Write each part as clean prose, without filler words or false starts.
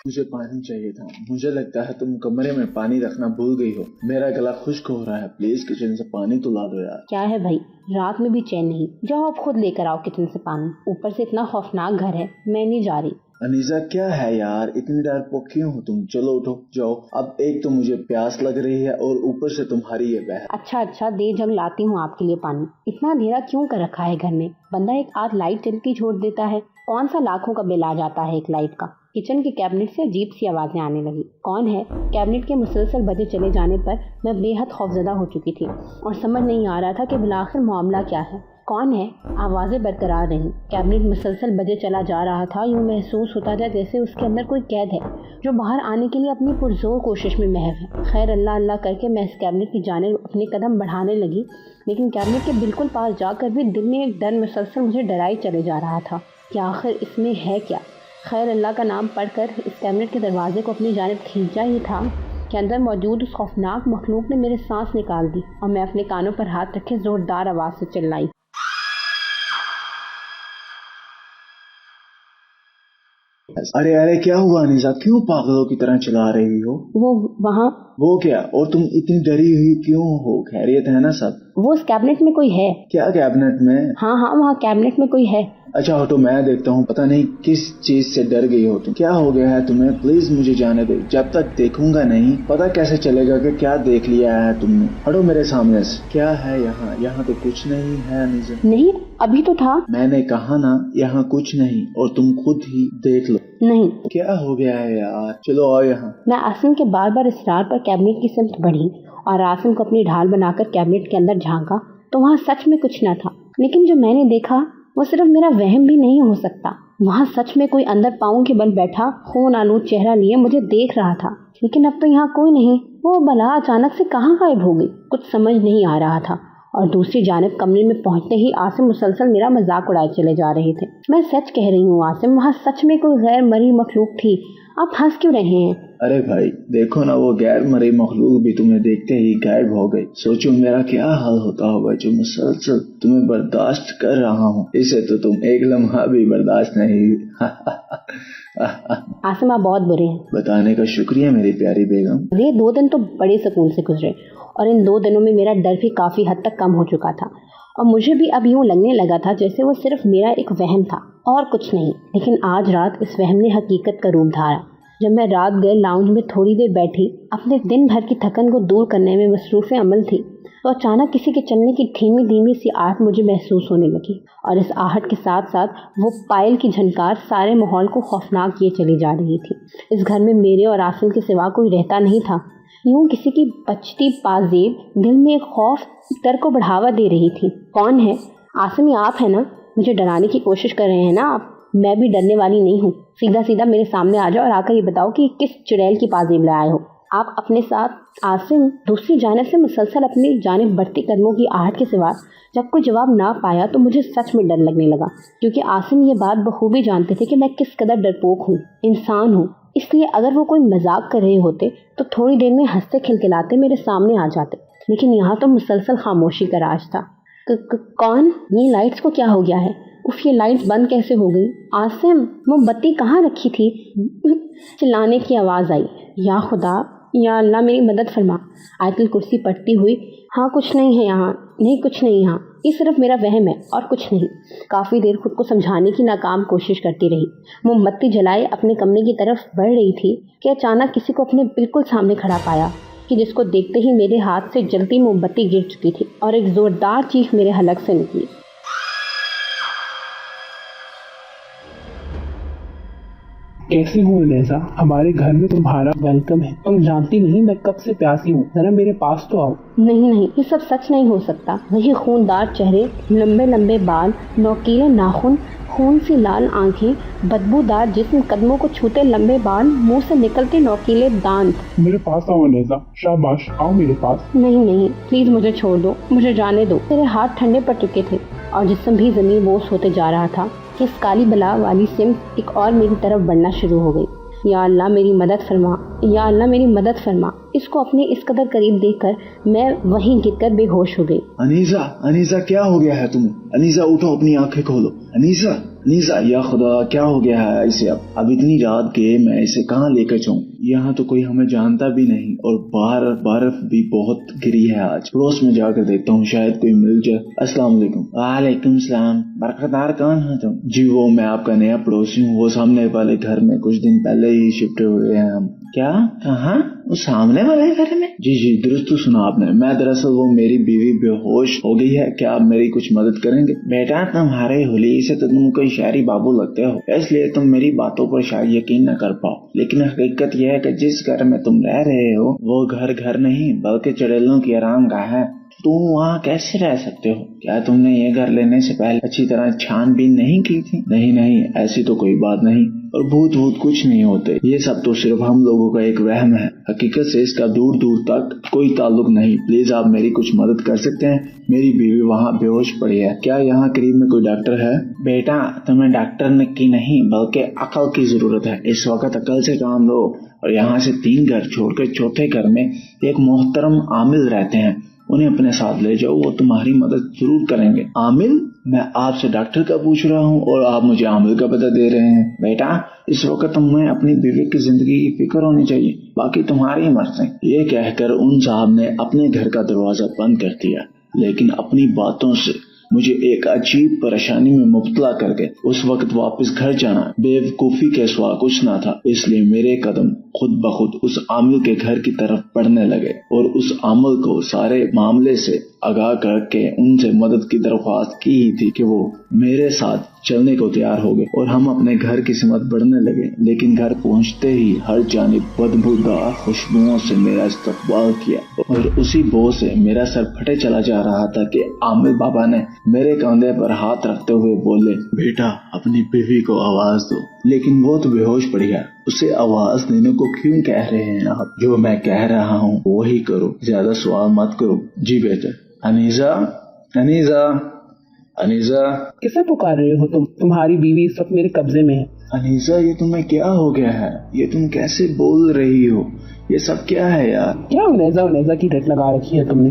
मुझे पानी चाहिए था। मुझे लगता है तुम कमरे में पानी रखना भूल गई हो। मेरा गला खुश्क हो रहा है, प्लीज किचन से पानी तो ला दो यार। क्या है भाई, रात में भी चैन नहीं? जाओ आप खुद लेकर आओ किचन से पानी। ऊपर से इतना खौफनाक घर है, मैं नहीं जा रही। अनीसा क्या है यार, इतनी डरपोक क्यों हो तुम? चलो उठो जाओ। अब एक तो मुझे प्यास लग रही है और ऊपर से तुम्हारी ये बहन। अच्छा दे जग लाती हूँ आपके लिए पानी। इतना अंधेरा क्यों कर रखा है घर में? बंदा एक आध लाइट जलती छोड़ देता है। कौन सा लाखों का बिल आ जाता है एक लाइट का। किचन के कैबिनेट से अजीब सी आवाजें आने लगी। कौन है? कैबिनेट के मुसलसल बजे चले जाने पर मैं बेहद खौफजदा हो चुकी थी और समझ नहीं आ रहा था कि बिलाखिर मामला क्या है। कौन है? आवाज़ें बरकरार रहीं। कैबिनेट मुसलसल बजे चला जा रहा था। यूँ महसूस होता था जैसे उसके अंदर कोई कैद है जो बाहर आने के लिए अपनी पुरजोर कोशिश में महव है। खैर अल्लाह अल्लाह करके मैं इस कैबिनेट की जानिब अपने कदम बढ़ाने लगी, लेकिन कैबिनेट के बिल्कुल पास जाकर भी दिल में एक डर मुसलसल मुझे डराई चले जा रहा था कि आखिर इसमें है क्या। खैर अल्लाह का नाम पढ़कर इस कैबिनेट के दरवाजे को अपनी जानिब खींचा ही था कि अंदर मौजूद उस खौफनाक मखलूक ने मेरे सांस निकाल दी और मैं अपने कानों पर हाथ रखे जोरदार आवाज़ से चिल्लाई। अरे अरे क्या हुआ अनीसा, क्यों पागलों की तरह चिल्ला रही हो? वो वहाँ। वो क्या? और तुम इतनी डरी हुई क्यों हो? खैरियत है ना सब? वो उस कैबिनेट में कोई है। क्या कैबिनेट में? हाँ वहाँ कैबिनेट में कोई है। अच्छा हटो, मैं देखता हूँ। पता नहीं किस चीज से डर गई हो तुम। क्या हो गया है तुम्हें? प्लीज मुझे जाने दो। जब तक देखूंगा नहीं पता कैसे चलेगा कि क्या देख लिया है तुमने। हटो मेरे सामने से। क्या है यहाँ? यहाँ तो कुछ नहीं है अनीसा। नहीं, अभी तो था। मैंने कहा ना यहाँ कुछ नहीं, और तुम खुद ही देख लो। नहीं। क्या हो गया है यार? चलो आओ यहाँ। मैं आसिम के बार बार इसरार पर कैबिनेट की सिमत बढ़ी और आसिम को अपनी ढाल बनाकर कैबिनेट के अंदर झांका तो वहाँ सच में कुछ न था। लेकिन जो मैंने देखा वो सिर्फ मेरा वहम भी नहीं हो सकता। वहाँ सच में कोई अंदर पाँव के बल बैठा खून आलूद चेहरा लिए मुझे देख रहा था। लेकिन अब तो यहाँ कोई नहीं। वो बला अचानक से कहाँ गायब हो गई, कुछ समझ नहीं आ रहा था। और दूसरी जानिब कमरे में पहुंचते ही आसिम मुसलसल मेरा मजाक उड़ाए चले जा रहे थे। मैं सच कह रही हूँ आसिम, वहाँ सच में कोई गैर मरी मखलूक थी। आप हंस क्यों रहे हैं? अरे भाई देखो ना, वो गैर मरी मखलूक भी तुम्हें देखते ही गायब हो गई। सोचो मेरा क्या हाल होता होगा जो मुसलसल तुम्हें बर्दाश्त कर रहा हूँ। इसे तो तुम एक लम्हा भी बर्दाश्त नहीं। आसिम आप बहुत बुरे हैं। बताने का शुक्रिया मेरी प्यारी बेगम। ये 2 दिन तो बड़े सुकून से गुजरे और इन 2 दिनों में मेरा डर भी काफी हद तक कम हो चुका था और मुझे भी अब यूं लगने लगा था जैसे वो सिर्फ मेरा एक वहम था और कुछ नहीं। लेकिन आज रात इस वहम ने हकीकत का रूप धारा। जब मैं रात गए लाउंज में थोड़ी देर बैठी अपने दिन भर की थकन को दूर करने में मसरूफ़ अमल थी तो अचानक किसी के चलने की धीमी धीमी सी आहट मुझे महसूस होने लगी और इस आहट के साथ साथ वो पायल की झनकार सारे माहौल को खौफनाक किए चली जा रही थी। इस घर में मेरे और आसिम के सिवा कोई रहता नहीं था। यूं किसी की बचती पाजेब दिल में एक खौफ डर को बढ़ावा दे रही थी। कौन है? आसिम ये आप है ना? मुझे डराने की कोशिश कर रहे हैं ना आप? मैं भी डरने वाली नहीं हूँ। सीधा सीधा मेरे सामने आ जाओ और आकर ये बताओ कि किस चुड़ैल की पाजेब ले आए हो आप अपने साथ। आसिम दूसरी जानिब से मुसलसल अपनी जानिब बढ़ती कदमों की आहट के सिवा जब कोई जवाब ना पाया तो मुझे सच में डर लगने लगा, क्योंकि आसिम ये बात बखूबी जानते थे कि मैं किस कदर डरपोक हूँ, इंसान हूँ। इसलिए अगर वो कोई मजाक कर रहे होते तो थोड़ी देर में हंसते खिलखिलाते मेरे सामने आ जाते, लेकिन यहाँ तो मुसलसल खामोशी का राज था। कौन? ये लाइट्स को क्या हो गया है? उफ, ये लाइट्स बंद कैसे हो गई? आसिम वो बत्ती कहाँ रखी थी? चिल्लाने की आवाज़ आई। या खुदा, या अल्लाह मेरी मदद फरमा। आयतुल कुर्सी पढ़ती हुई, हाँ कुछ नहीं है यहाँ, नहीं कुछ नहीं यहाँ, ये सिर्फ मेरा वहम है और कुछ नहीं। काफ़ी देर खुद को समझाने की नाकाम कोशिश करती रही। मोमबत्ती जलाए अपने कमरे की तरफ बढ़ रही थी कि अचानक किसी को अपने बिल्कुल सामने खड़ा पाया कि जिसको देखते ही मेरे हाथ से जलती मोमबत्ती गिर चुकी थी और एक ज़ोरदार चीख मेरे हलक से निकली। कैसी हूँ अनीसा? हमारे घर में तुम्हारा वेलकम है। तुम जानती नहीं मैं कब से प्यासी हूँ, जरा मेरे पास तो आओ। नहीं, ये सब सच नहीं हो सकता। वही खूनदार चेहरे, लंबे लंबे बाल, नोकीले नाखून, खून सी लाल आंखें, बदबूदार जिस्म, कदमों को छूते लंबे बाल, मुंह से निकलते नोकीले दांत। मेरे पास आओ अनीसा, शाबाश आओ मेरे पास। नहीं, प्लीज मुझे छोड़ दो, मुझे जाने दो। मेरे हाथ ठंडे पड़ चुके थे और जिस्म भी जमीन बोस होते जा रहा था कि इस काली बला वाली सिम्त एक और मेरी तरफ बढ़ना शुरू हो गई। या अल्लाह मेरी मदद फरमा, या अल्लाह मेरी मदद फरमा। इसको अपने इस कदर करीब देखकर मैं वहीं गिरकर बेहोश हो गई। अनीसा क्या हो गया है तुम्हें? अनीसा उठो, अपनी आंखें खोलो। अनीसा अनीसा या खुदा क्या हो गया है इसे? अब इतनी रात के मैं इसे कहाँ लेकर जाऊँ? यहाँ तो कोई हमें जानता भी नहीं और बाहर बर्फ भी बहुत गिरी है। आज पड़ोस में जाकर देखता हूँ, शायद कोई मिल जाए। अस्सलाम वालेकुम। वालेकुम सलाम। बरकतदार कौन हो तुम? जी वो मैं आपका नया पड़ोसी हूँ, वो सामने वाले घर में कुछ दिन पहले ही शिफ्ट हुए हैं हम। क्या? कहाँ? वो सामने वाले घर में? जी जी दुरुस्त सुना आपने। मैं दरअसल वो मेरी बीवी बेहोश हो गई है, क्या आप मेरी कुछ मदद करेंगे? बेटा तुम्हारे हुली से तो तुम कोई शहरी बाबू लगते हो, इसलिए तुम मेरी बातों पर शायद यकीन न कर पाओ, लेकिन हकीकत यह है कि जिस घर में तुम रह रहे हो वो घर नहीं बल्कि चुड़ैलों की आरामगाह है। तुम वहाँ कैसे रह सकते हो? क्या तुमने ये घर लेने से पहले अच्छी तरह छानबीन नहीं की थी? नहीं ऐसी तो कोई बात नहीं, और भूत कुछ नहीं होते, ये सब तो सिर्फ हम लोगों का एक वहम है। हकीकत से इसका दूर तक कोई ताल्लुक नहीं। प्लीज आप मेरी कुछ मदद कर सकते हैं? मेरी बीवी वहाँ बेहोश पड़ी है, क्या यहाँ करीब में कोई डॉक्टर है? बेटा तुम्हें डॉक्टर की नहीं बल्कि अकल की जरूरत है। इस वक्त अकल से काम लो और यहाँ से 3 घर छोड़कर चौथे घर में एक मोहतरम आमिल रहते हैं, उन्हें अपने साथ ले जाओ, वो तुम्हारी मदद जरूर करेंगे। आमिल? मैं आपसे डॉक्टर का पूछ रहा हूँ और आप मुझे आमिल का पता दे रहे हैं। बेटा इस वक्त तुम्हें अपनी बीवी की जिंदगी की फिक्र होनी चाहिए, बाकी तुम्हारी मर्जी। ये कहकर उन साहब ने अपने घर का दरवाजा बंद कर दिया, लेकिन अपनी बातों से मुझे एक अजीब परेशानी में मुब्तला करके उस वक्त वापस घर जाना बेवकूफी के सिवा कुछ न था। इसलिए मेरे कदम खुद ब खुद उस आमिल के घर की तरफ बढ़ने लगे और उस आमिल को सारे मामले से आगाह करके उनसे मदद की दरख्वास्त की ही थी कि वो मेरे साथ चलने को तैयार हो गए और हम अपने घर की सिमत बढ़ने लगे। लेकिन घर पहुंचते ही हर जानिब बदबूदार खुशबुओं से मेरा इस्तकबाल किया और उसी बो से मेरा सर फटे चला जा रहा था कि आमिल बाबा ने मेरे कंधे पर हाथ रखते हुए बोले, बेटा अपनी बीवी को आवाज दो। लेकिन वो तो बेहोश पड़ी है, उसे आवाज देने को क्यों कह रहे हैं आप? जो मैं कह रहा हूँ वही करो, ज्यादा सवाल मत करो। जी बेहतर। अनीसा अनीसा अनीसा। किसे पुकार रहे हो तुम? तुम्हारी बीवी इस वक्त मेरे कब्जे में है। अनीसा ये तुम्हें क्या हो गया है? ये तुम कैसे बोल रही हो? ये सब क्या है यार? क्या उनेजा की रट लगा रखी है तुमने?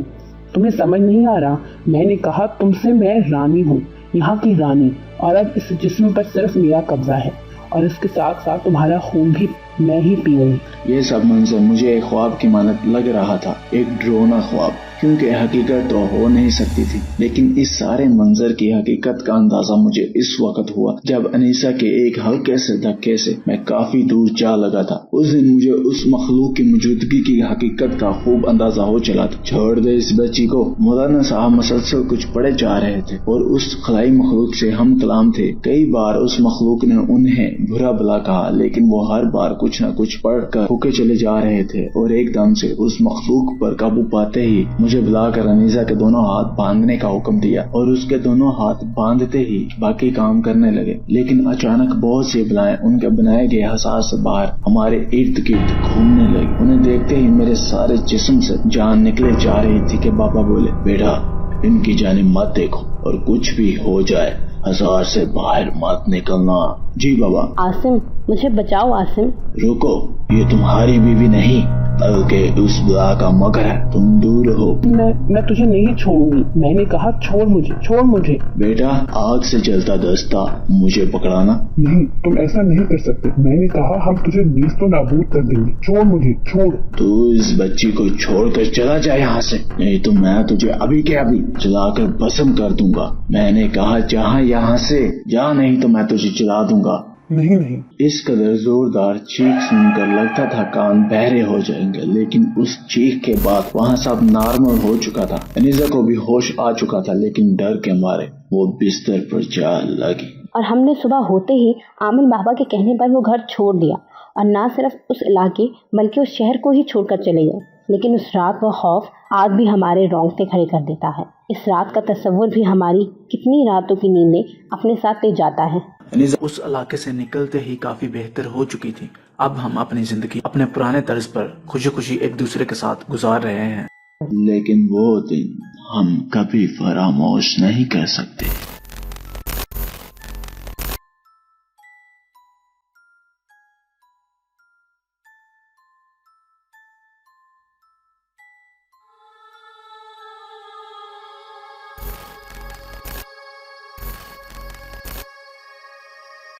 तुम्हें समझ नहीं आ रहा? मैंने कहा तुमसे मैं रानी हूँ, यहाँ की रानी, और अब इस जिस्म पर सिर्फ मेरा कब्जा है और इसके साथ साथ तुम्हारा खून भी मैं ही पीऊंगी। ये सब मंजर मुझे एक ख्वाब की मानत लग रहा था, एक डरावना ख्वाब, क्योंकि हकीकत तो हो नहीं सकती थी। लेकिन इस सारे मंजर की हकीकत का अंदाजा मुझे इस वक्त हुआ जब अनीसा के एक हल्के से धक्के से मैं काफी दूर जा लगा था। उस दिन मुझे उस मखलूक की मौजूदगी की हकीकत का खूब अंदाजा हो चला था। छोड़ दे इस बच्ची को। मौलाना साहब मुसलसल कुछ पढ़े जा रहे थे और उस खलाई मखलूक से हम कलाम थे। कई बार उस मखलूक ने उन्हें बुरा भला कहा, लेकिन वो हर बार कुछ न कुछ पढ़ कर होके चले जा रहे थे और एकदम से उस मखलूक पर काबू पाते ही मुझे बुलाकर अनीसा के दोनों हाथ बांधने का हुक्म दिया और उसके दोनों हाथ बांधते ही बाकी काम करने लगे। लेकिन अचानक बहुत सी बलाएं उनके बनाए गए हसास से बाहर हमारे इर्द गिर्द घूमने लगी। उन्हें देखते ही मेरे सारे जिस्म से जान निकले जा रही थी कि बाबा बोले, बेटा इनकी जानिब मत देखो और कुछ भी हो जाए हजार से बाहर मत निकलना। जी बाबा। आसिम मुझे बचाओ। आसिम रुको, ये तुम्हारी बीवी नहीं बल्कि उस बुआ का मगर है, तुम दूर हो। मैं तुझे नहीं छोड़ूंगी। मैंने कहा छोड़ मुझे। बेटा आग से जलता दस्ता मुझे पकड़ाना नहीं, तुम ऐसा नहीं कर सकते। मैंने कहा हम तुझे नीस्तो नाबूद कर देंगे। छोड़ मुझे, छोड़। तू इस बच्ची को छोड़कर चला जाए यहाँ से, नहीं तो मैं तुझे अभी के अभी जलाकर भस्म कर दूंगा। मैंने कहा जहाँ यहाँ से जा, नहीं तो मैं तुझे जला दूंगा। नहीं। इस कदर जोरदार चीख सुनकर लगता था कान बहरे हो जाएंगे, लेकिन उस चीख के बाद वहाँ सब नॉर्मल हो चुका था। अनीसा को भी होश आ चुका था, लेकिन डर के मारे वो बिस्तर पर जा लगी। और हमने सुबह होते ही आमिल बाबा के कहने पर वो घर छोड़ दिया और न सिर्फ उस इलाके बल्कि उस शहर को ही छोड़कर चले गए। लेकिन उस रात का खौफ आज भी हमारे रोंगटे खड़े कर देता है। इस रात का तस्वुर भी हमारी कितनी रातों की नींदें अपने साथ ले जाता है। अनीसा उस इलाके से निकलते ही काफी बेहतर हो चुकी थी। अब हम अपनी जिंदगी अपने पुराने तर्ज पर खुशी खुशी एक दूसरे के साथ गुजार रहे हैं, लेकिन वो दिन हम कभी फरामोश नहीं कर सकते।